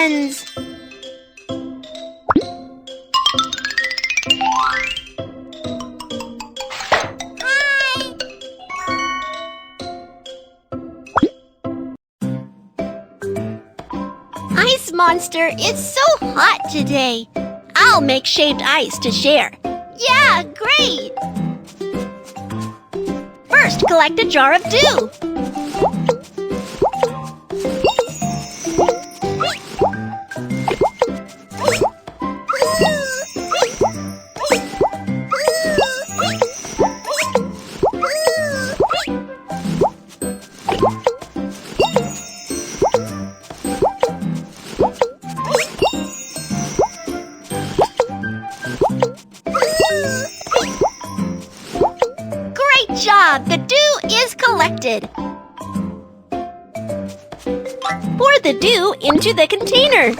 friends. Ice Monster, it's so hot today. I'll make shaved ice to share. Yeah, great! First, collect a jar of dew. Great job! The dew is collected. Pour the dew into the container.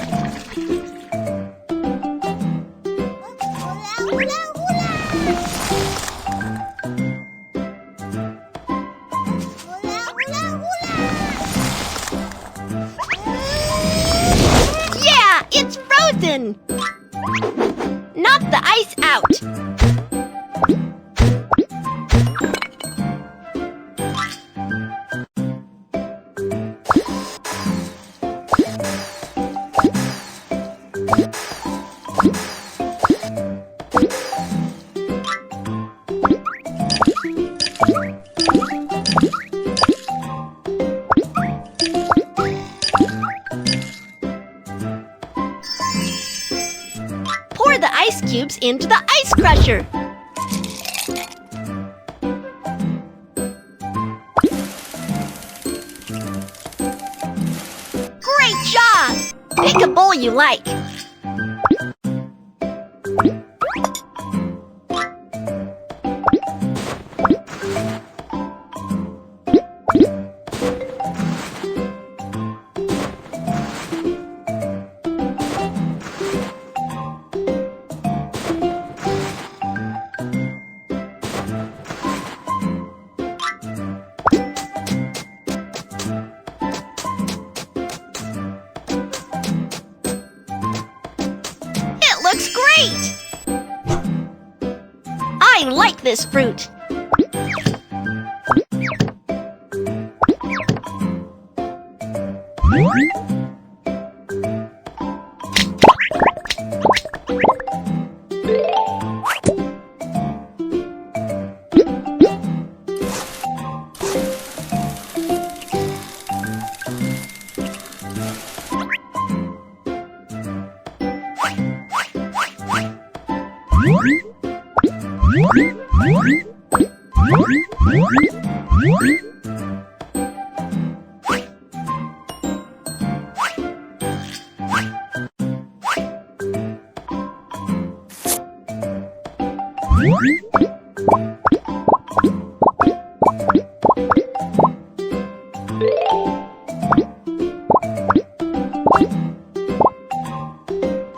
Yeah, it's frozen! Knock the ice out. Pour the ice cubes into the ice crusher. Great job! Pick a bowl you like. Looks great! I like this fruit.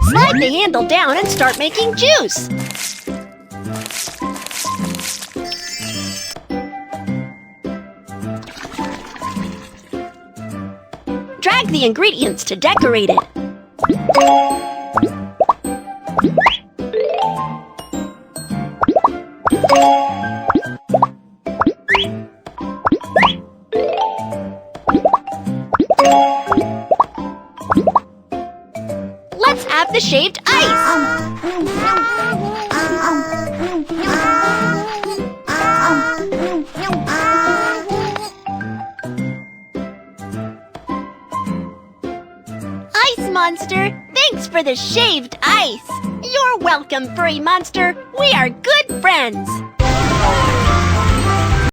Slide the handle down and start making juice. Drag the ingredients to decorate it. Let's add the shaved ice. Ice Monster, thanks for the shaved ice. You're welcome, furry monster. We are good friends.